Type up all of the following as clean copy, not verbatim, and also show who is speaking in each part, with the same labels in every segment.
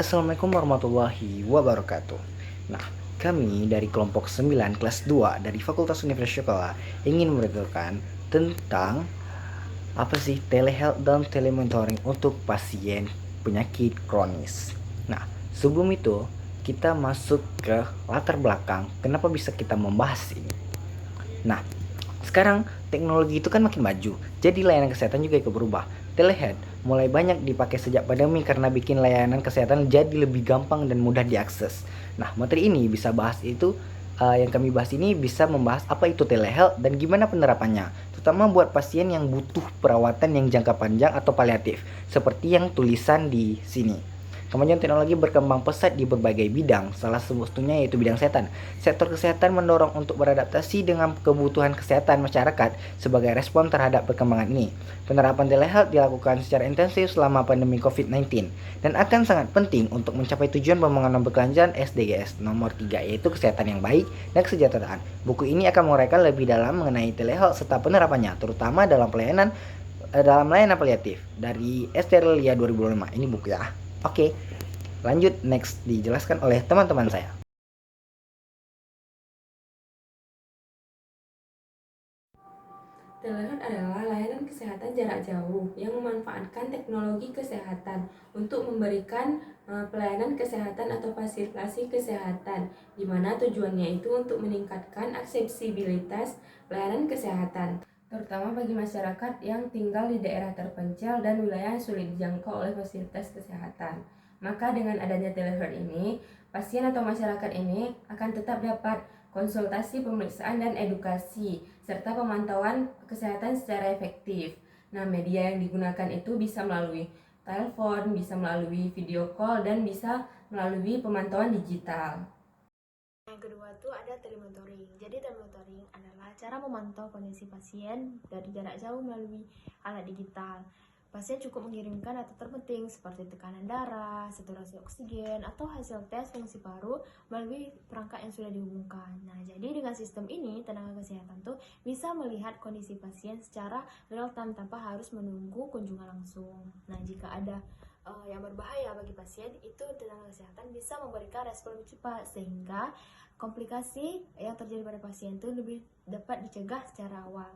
Speaker 1: Assalamualaikum warahmatullahi wabarakatuh. Nah, kami dari kelompok 9 kelas 2 dari Fakultas Universitas Sekolah ingin memberitahukan tentang apa sih telehealth dan telemonitoring untuk pasien penyakit kronis. Nah, sebelum itu kita masuk ke latar belakang kenapa bisa kita membahas ini. Nah, sekarang teknologi itu kan makin maju, jadi layanan kesehatan juga ikut berubah. Telehealth mulai banyak dipakai sejak pandemi karena bikin layanan kesehatan jadi lebih gampang dan mudah diakses. Nah, materi ini bisa bahas itu, yang kami bahas ini bisa membahas apa itu telehealth dan gimana penerapannya, terutama buat pasien yang butuh perawatan yang jangka panjang atau paliatif, seperti yang tulisan di sini. Kemajuan teknologi berkembang pesat di berbagai bidang, salah satunya yaitu bidang kesehatan. Sektor kesehatan mendorong untuk beradaptasi dengan kebutuhan kesehatan masyarakat sebagai respon terhadap perkembangan ini. Penerapan telehealth dilakukan secara intensif selama pandemi COVID-19 dan akan sangat penting untuk mencapai tujuan pembangunan berkelanjutan SDGs nomor 3 yaitu kesehatan yang baik dan kesejahteraan. Buku ini akan menguraikan lebih dalam mengenai telehealth serta penerapannya, terutama dalam layanan paliatif dari Esterelia 2005. Ini buku ya. Oke, lanjut next dijelaskan oleh teman-teman saya.
Speaker 2: Telehealth adalah layanan kesehatan jarak jauh yang memanfaatkan teknologi kesehatan untuk memberikan pelayanan kesehatan atau fasilitasi kesehatan, di mana tujuannya itu untuk meningkatkan aksesibilitas pelayanan kesehatan, terutama bagi masyarakat yang tinggal di daerah terpencil dan wilayah yang sulit dijangkau oleh fasilitas kesehatan. Maka dengan adanya telehealth ini, pasien atau masyarakat ini akan tetap dapat konsultasi, pemeriksaan, dan edukasi, serta pemantauan kesehatan secara efektif. Nah, media yang digunakan itu bisa melalui telepon, bisa melalui video call, dan bisa melalui pemantauan digital.
Speaker 3: Yang kedua tuh ada telemonitoring. Jadi telemonitoring adalah cara memantau kondisi pasien dari jarak jauh melalui alat digital. Pasien cukup mengirimkan data terpenting seperti tekanan darah, saturasi oksigen, atau hasil tes fungsi paru melalui perangkat yang sudah dihubungkan. Nah, jadi dengan sistem ini, tenaga kesehatan tuh bisa melihat kondisi pasien secara real time tanpa harus menunggu kunjungan langsung. Nah, jika ada yang berbahaya bagi pasien, itu tenaga kesehatan bisa memberikan respon lebih cepat sehingga komplikasi yang terjadi pada pasien itu lebih dapat dicegah secara awal.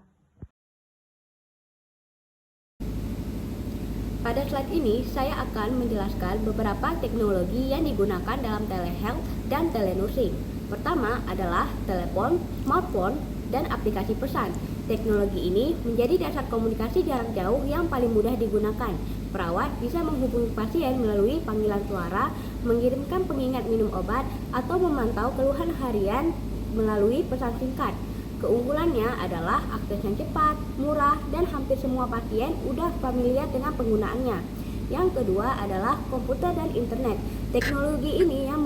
Speaker 4: Pada slide ini, saya akan menjelaskan beberapa teknologi yang digunakan dalam telehealth dan telenursing. Pertama adalah telepon, smartphone, dan aplikasi pesan. Teknologi ini menjadi dasar komunikasi jarak jauh yang paling mudah digunakan. Perawat bisa menghubungi pasien melalui panggilan suara, mengirimkan pengingat minum obat, atau memantau keluhan harian melalui pesan singkat. Keunggulannya adalah akses yang cepat, murah, dan hampir semua pasien udah familiar dengan penggunaannya. Yang kedua adalah komputer dan internet. Teknologi ini yang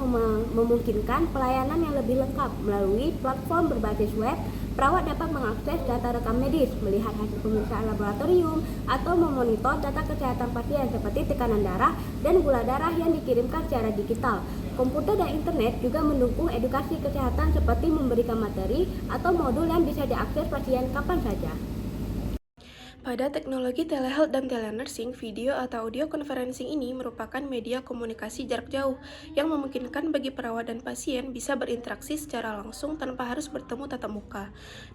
Speaker 4: memungkinkan pelayanan yang lebih lengkap melalui platform berbasis web. Perawat dapat mengakses data rekam medis, melihat hasil pemeriksaan laboratorium, atau memonitor data kesehatan pasien seperti tekanan darah dan gula darah yang dikirimkan secara digital. Komputer dan internet juga mendukung edukasi kesehatan seperti memberikan materi atau modul yang bisa diakses pasien kapan saja.
Speaker 5: Pada teknologi telehealth dan telenursing, video atau audio conferencing ini merupakan media komunikasi jarak jauh yang memungkinkan bagi perawat dan pasien bisa berinteraksi secara langsung tanpa harus bertemu tatap muka.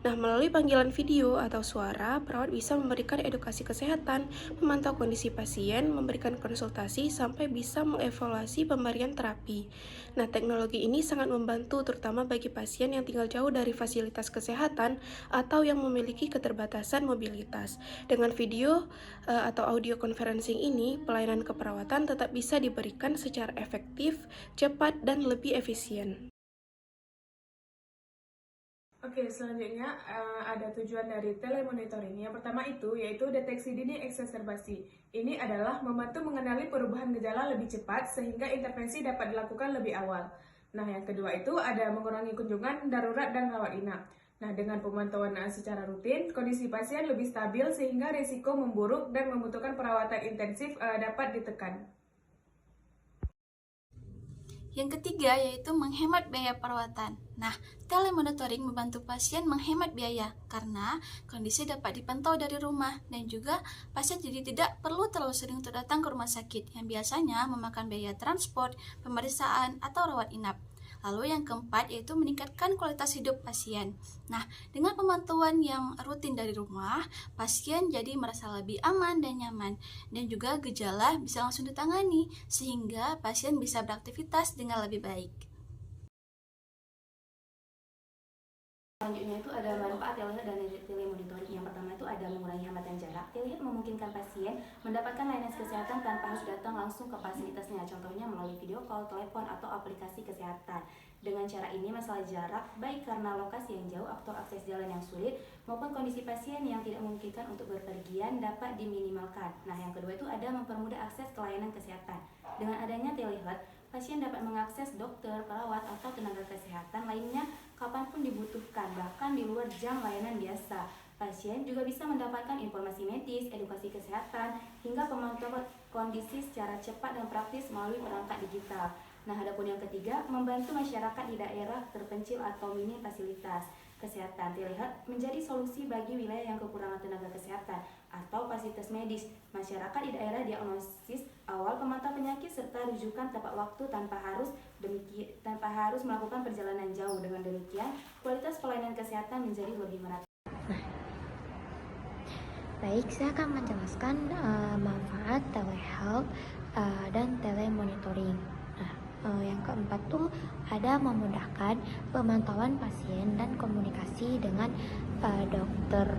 Speaker 5: Nah, melalui panggilan video atau suara, perawat bisa memberikan edukasi kesehatan, memantau kondisi pasien, memberikan konsultasi, sampai bisa mengevaluasi pemberian terapi. Nah, teknologi ini sangat membantu terutama bagi pasien yang tinggal jauh dari fasilitas kesehatan atau yang memiliki keterbatasan mobilitas. Dengan video atau audio conferencing ini, pelayanan keperawatan tetap bisa diberikan secara efektif, cepat, dan lebih efisien.
Speaker 2: Oke, selanjutnya ada tujuan dari telemonitoring. Yang pertama itu yaitu deteksi dini eksaserbasi. Ini adalah membantu mengenali perubahan gejala lebih cepat sehingga intervensi dapat dilakukan lebih awal. Nah, yang kedua itu ada mengurangi kunjungan darurat dan rawat inap. Nah, dengan pemantauan secara rutin, kondisi pasien lebih stabil sehingga risiko memburuk dan membutuhkan perawatan intensif dapat ditekan.
Speaker 6: Yang ketiga yaitu menghemat biaya perawatan. Nah, telemonitoring membantu pasien menghemat biaya karena kondisi dapat dipantau dari rumah dan juga pasien jadi tidak perlu terlalu sering untuk datang ke rumah sakit yang biasanya memakan biaya transport, pemeriksaan, atau rawat inap. Lalu yang keempat yaitu meningkatkan kualitas hidup pasien. Nah, dengan pemantauan yang rutin dari rumah, pasien jadi merasa lebih aman dan nyaman dan juga gejala bisa langsung ditangani sehingga pasien bisa beraktivitas dengan lebih baik.
Speaker 7: Selanjutnya itu ada manfaat telehealth dan telemonitoring. Yang pertama itu ada mengurangi hambatan jarak. Telehealth memungkinkan pasien mendapatkan layanan kesehatan tanpa harus datang langsung ke fasilitasnya. Contohnya melalui video call, telepon, atau aplikasi kesehatan. Dengan cara ini masalah jarak, baik karena lokasi yang jauh atau akses jalan yang sulit, maupun kondisi pasien yang tidak memungkinkan untuk berpergian dapat diminimalkan. Nah, yang kedua itu ada mempermudah akses ke layanan kesehatan. Dengan adanya telehealth, pasien dapat mengakses dokter, perawat, atau tenaga kesehatan lainnya kapanpun dibutuhkan, bahkan di luar jam layanan biasa. Pasien juga bisa mendapatkan informasi medis, edukasi kesehatan, hingga pemantauan kondisi secara cepat dan praktis melalui perangkat digital. Nah, adapun yang ketiga, membantu masyarakat di daerah terpencil atau minim fasilitas kesehatan. Telehealth menjadi solusi bagi wilayah yang kekurangan tenaga kesehatan atau fasilitas medis. Masyarakat di daerah diagnosis awal, pemantau penyakit, serta rujukan tepat waktu tanpa harus melakukan perjalanan jauh. Dengan demikian, kualitas pelayanan kesehatan menjadi lebih merata.
Speaker 3: Baik, saya akan menjelaskan manfaat telehealth dan telemonitoring. Yang keempat tuh ada memudahkan pemantauan pasien dan komunikasi dengan dokter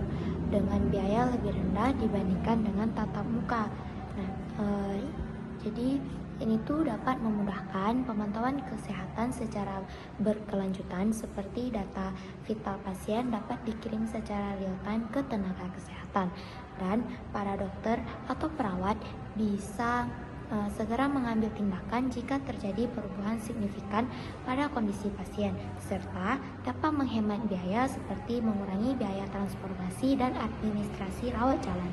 Speaker 3: dengan biaya lebih rendah dibandingkan dengan tatap muka. Jadi ini tuh dapat memudahkan pemantauan kesehatan secara berkelanjutan, seperti data vital pasien dapat dikirim secara real time ke tenaga kesehatan dan para dokter atau perawat bisa segera mengambil tindakan jika terjadi perubahan signifikan pada kondisi pasien, serta dapat menghemat biaya seperti mengurangi biaya transportasi dan administrasi rawat jalan.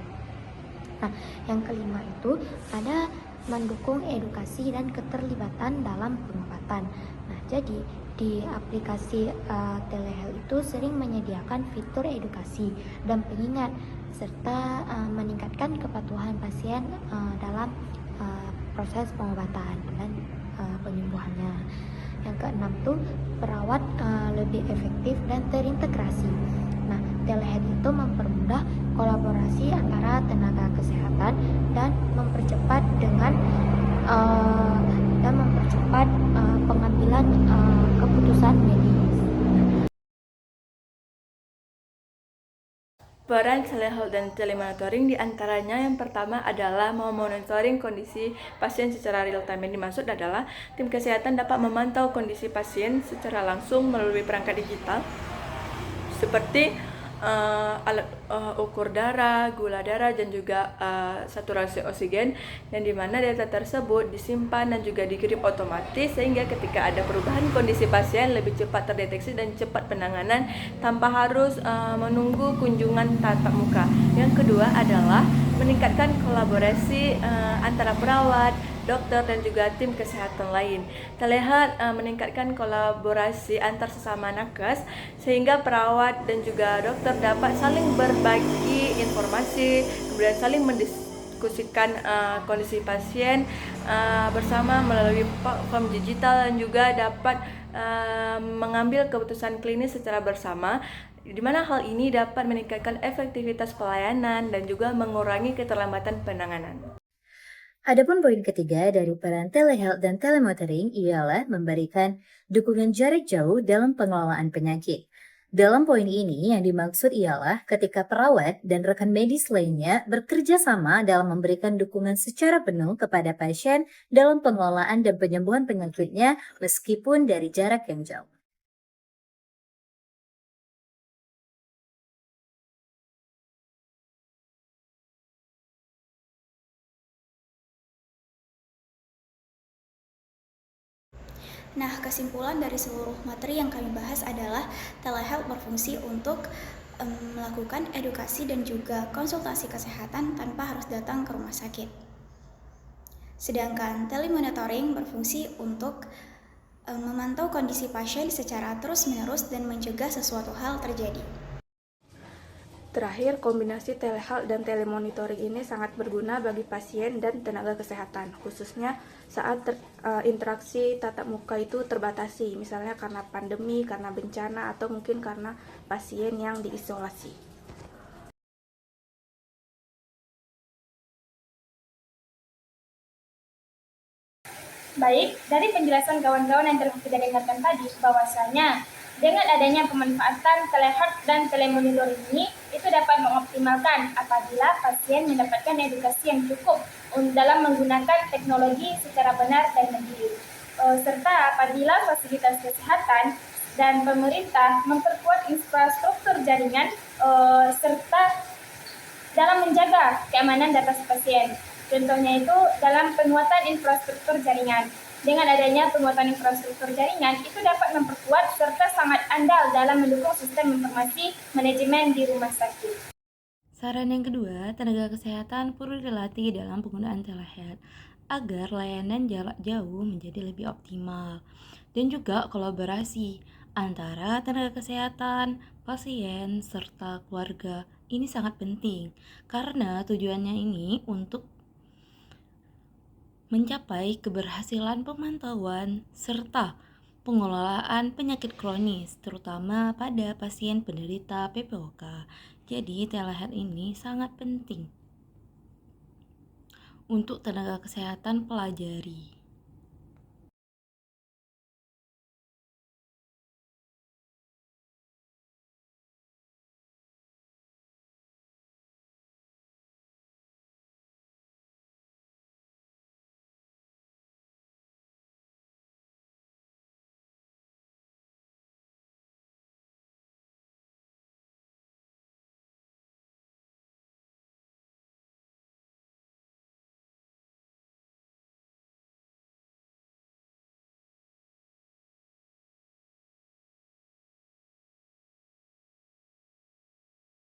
Speaker 3: Nah, yang kelima itu ada mendukung edukasi dan keterlibatan dalam pengobatan. Nah, jadi di aplikasi telehealth itu sering menyediakan fitur edukasi dan pengingat serta meningkatkan kepatuhan pasien dalam proses pengobatan dan penyembuhannya. Yang keenam tuh perawat lebih efektif dan terintegrasi. Nah, telehealth itu mempermudah kolaborasi antara tenaga kesehatan dan mempercepat pengambilan keputusan medis.
Speaker 8: Peran telehealth dan telemonitoring diantaranya yang pertama adalah memonitoring kondisi pasien secara real time. Yang dimaksud adalah tim kesehatan dapat memantau kondisi pasien secara langsung melalui perangkat digital seperti alat ukur darah, gula darah, dan juga saturasi oksigen, yang dimana data tersebut disimpan dan juga dikirim otomatis sehingga ketika ada perubahan kondisi pasien lebih cepat terdeteksi dan cepat penanganan tanpa harus menunggu kunjungan tatap muka. Yang kedua adalah meningkatkan kolaborasi antara perawat, dokter, dan juga tim kesehatan lain. Telehealth meningkatkan kolaborasi antar sesama nakes sehingga perawat dan juga dokter dapat saling berbagi informasi, kemudian saling mendiskusikan kondisi pasien bersama melalui platform digital, dan juga dapat mengambil keputusan klinis secara bersama, di mana hal ini dapat meningkatkan efektivitas pelayanan dan juga mengurangi keterlambatan penanganan.
Speaker 9: Adapun poin ketiga dari peran telehealth dan telemonitoring ialah memberikan dukungan jarak jauh dalam pengelolaan penyakit. Dalam poin ini yang dimaksud ialah ketika perawat dan rekan medis lainnya bekerja sama dalam memberikan dukungan secara penuh kepada pasien dalam pengelolaan dan penyembuhan penyakitnya meskipun dari jarak yang jauh.
Speaker 6: Nah, kesimpulan dari seluruh materi yang kami bahas adalah telehealth berfungsi untuk melakukan edukasi dan juga konsultasi kesehatan tanpa harus datang ke rumah sakit. Sedangkan telemonitoring berfungsi untuk
Speaker 10: memantau kondisi pasien secara terus-menerus dan mencegah sesuatu hal terjadi.
Speaker 5: Terakhir, kombinasi telehealth dan telemonitoring ini sangat berguna bagi pasien dan tenaga kesehatan, khususnya saat interaksi tatap muka itu terbatasi, misalnya karena pandemi, karena bencana, atau mungkin karena pasien yang diisolasi.
Speaker 11: Baik, dari penjelasan kawan-kawan yang telah kita dengarkan tadi, bahwasanya dengan adanya pemanfaatan telehealth dan telemonitoring ini, itu dapat mengoptimalkan apabila pasien mendapatkan edukasi yang cukup dalam menggunakan teknologi secara benar dan mandiri. Serta apabila fasilitas kesehatan dan pemerintah memperkuat infrastruktur jaringan serta dalam menjaga keamanan data pasien. Contohnya itu dalam penguatan infrastruktur jaringan. Dengan adanya penguatan infrastruktur jaringan, itu dapat memperkuat serta sangat andal dalam mendukung sistem informasi manajemen di rumah sakit.
Speaker 12: Saran yang kedua, tenaga kesehatan perlu dilatih dalam penggunaan telehealth agar layanan jarak jauh menjadi lebih optimal. Dan juga kolaborasi antara tenaga kesehatan, pasien, serta keluarga. Ini sangat penting karena tujuannya ini untuk mencapai keberhasilan pemantauan serta pengelolaan penyakit kronis, terutama pada pasien penderita PPOK. Jadi, telehealth ini sangat penting untuk tenaga kesehatan pelajari.